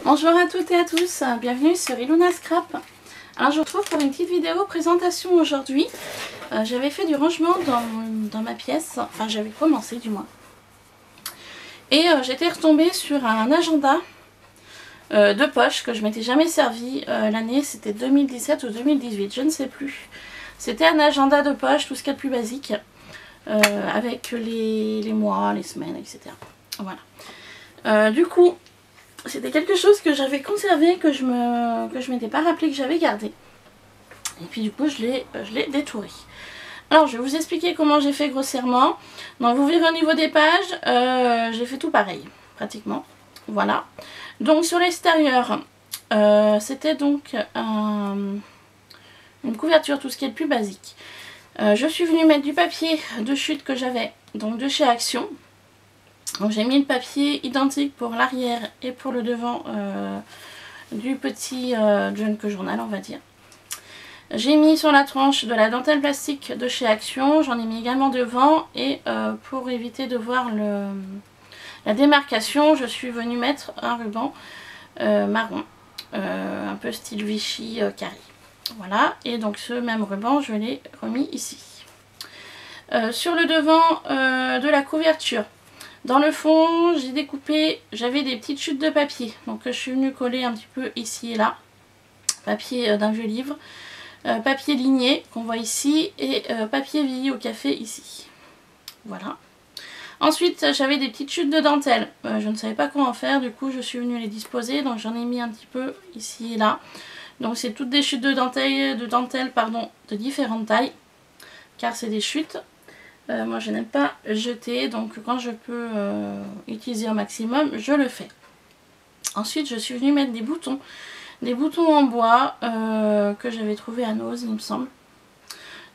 Bonjour à toutes et à tous, bienvenue sur Iluna Scrap. Alors je vous retrouve pour une petite vidéo présentation aujourd'hui. J'avais fait du rangement dans ma pièce, enfin j'avais commencé du moins. Et j'étais retombée sur un agenda de poche que je m'étais jamais servi. L'année c'était 2017 ou 2018, je ne sais plus. C'était un agenda de poche, tout ce qu'il y a de plus basique, avec les mois, les semaines, etc. Voilà. Du coup, c'était quelque chose que j'avais conservé, que je m'étais pas rappelé que j'avais gardé. Et puis du coup je l'ai détouré. Alors je vais vous expliquer comment j'ai fait grossièrement. Donc vous verrez au niveau des pages, j'ai fait tout pareil, pratiquement. Voilà. Donc sur l'extérieur, c'était donc une couverture, tout ce qui est le plus basique. Je suis venue mettre du papier de chute que j'avais, donc de chez Action. Donc j'ai mis le papier identique pour l'arrière et pour le devant du petit junk journal, on va dire. J'ai mis sur la tranche de la dentelle plastique de chez Action, j'en ai mis également devant et pour éviter de voir la démarcation, je suis venue mettre un ruban marron, un peu style Vichy carré. Voilà, et donc ce même ruban, je l'ai remis ici. Sur le devant de la couverture, dans le fond, j'ai découpé, j'avais des petites chutes de papier, donc je suis venue coller un petit peu ici et là, papier d'un vieux livre, papier ligné qu'on voit ici et papier vieilli au café ici. Voilà. Ensuite, j'avais des petites chutes de dentelle, je ne savais pas quoi en faire, du coup je suis venue les disposer, donc j'en ai mis un petit peu ici et là. Donc c'est toutes des chutes de dentelle, de différentes tailles, car c'est des chutes. Moi je n'aime pas jeter, donc quand je peux utiliser au maximum, je le fais. Ensuite je suis venue mettre des boutons en bois que j'avais trouvé à Nose, il me semble.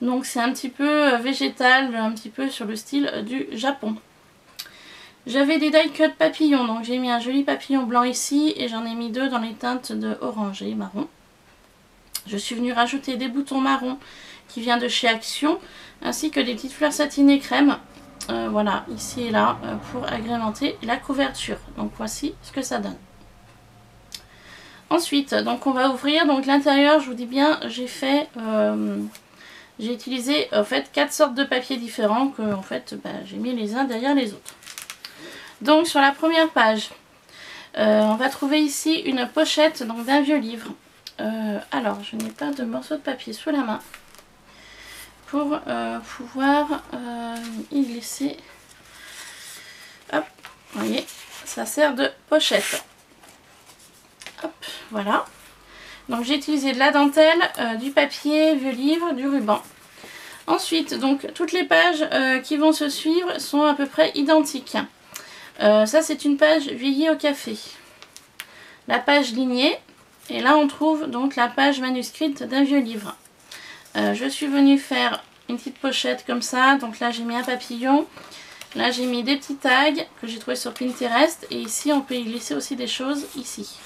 Donc c'est un petit peu végétal, un petit peu sur le style du Japon. J'avais des die cut papillons, donc j'ai mis un joli papillon blanc ici et j'en ai mis deux dans les teintes de orange et marron. Je suis venue rajouter des boutons marrons qui viennent de chez Action, ainsi que des petites fleurs satinées crème, voilà, ici et là, pour agrémenter la couverture. Donc voici ce que ça donne. Ensuite, donc on va ouvrir, donc l'intérieur, je vous dis bien, j'ai utilisé en fait 4 sortes de papiers différents que en fait j'ai mis les uns derrière les autres. Donc sur la première page, on va trouver ici une pochette d'un vieux livre. Alors je n'ai pas de morceau de papier sous la main pour pouvoir y glisser. Hop, vous voyez, ça sert de pochette. Hop, voilà. Donc j'ai utilisé de la dentelle, du papier, vieux livre, du ruban. Ensuite, donc toutes les pages qui vont se suivre sont à peu près identiques. Ça c'est une page vieillie au café. La page lignée, et là on trouve donc la page manuscrite d'un vieux livre. Je suis venue faire une petite pochette comme ça, donc là j'ai mis un papillon, là j'ai mis des petits tags que j'ai trouvé sur Pinterest et ici on peut y glisser aussi des choses ici.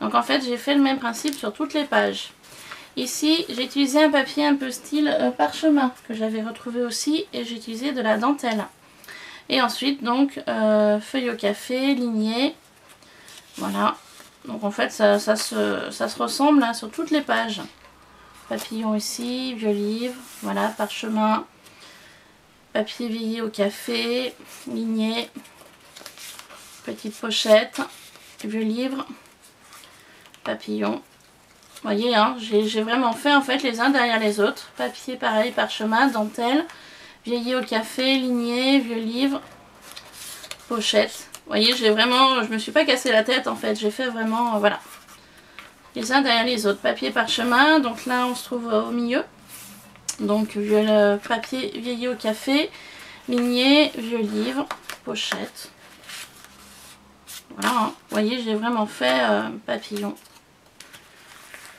Donc en fait j'ai fait le même principe sur toutes les pages. Ici j'ai utilisé un papier un peu style parchemin que j'avais retrouvé aussi et j'ai utilisé de la dentelle. Et ensuite donc feuille au café, lignée, voilà. Donc en fait ça se ressemble hein, sur toutes les pages. Papillon ici, vieux livre, voilà, parchemin, papier vieilli au café, ligné, petite pochette, vieux livre, papillon. Vous voyez, hein, j'ai vraiment fait en fait les uns derrière les autres. Papier pareil, parchemin, dentelle, vieilli au café, ligné, vieux livre, pochette. Vous voyez, je me suis pas cassé la tête en fait, j'ai fait vraiment, voilà. Les uns derrière les autres, papier parchemin, donc là on se trouve au milieu, donc le papier vieilli au café, ligné, vieux livre, pochette, voilà, hein. Vous voyez j'ai vraiment fait papillon,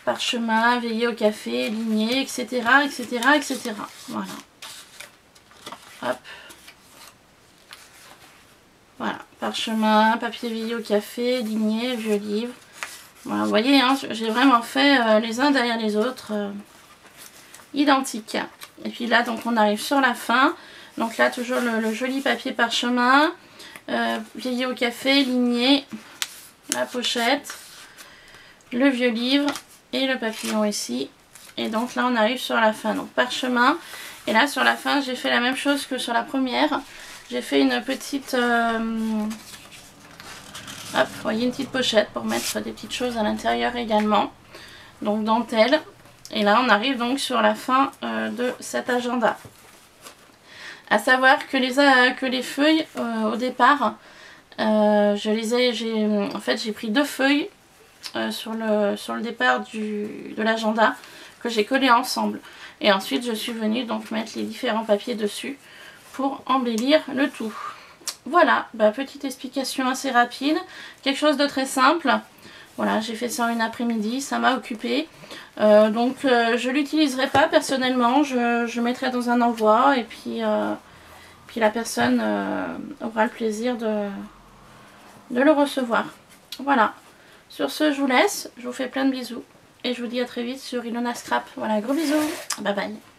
parchemin, vieilli au café, ligné, etc., etc., etc., voilà, hop, voilà, parchemin, papier vieilli au café, ligné, vieux livre. Voilà, vous voyez, hein, j'ai vraiment fait les uns derrière les autres, identiques. Et puis là, donc on arrive sur la fin. Donc là, toujours le joli papier parchemin, vieilli au café, ligné, la pochette, le vieux livre et le papillon ici. Et donc là on arrive sur la fin, donc parchemin. Et là sur la fin j'ai fait la même chose que sur la première. J'ai fait une petite hop, vous voyez, une petite pochette pour mettre des petites choses à l'intérieur également. Donc dentelle. Et là on arrive donc sur la fin de cet agenda. À savoir que les feuilles au départ, en fait j'ai pris 2 feuilles sur le départ de l'agenda que j'ai collé ensemble. Et ensuite je suis venue donc mettre les différents papiers dessus pour embellir le tout. Voilà, petite explication assez rapide, quelque chose de très simple. Voilà, j'ai fait ça une après-midi, ça m'a occupé. Donc je l'utiliserai pas personnellement, je mettrai dans un envoi et puis la personne aura le plaisir de le recevoir. Voilà, sur ce je vous laisse, je vous fais plein de bisous et je vous dis à très vite sur Ilona Scrap. Voilà, gros bisous, bye bye.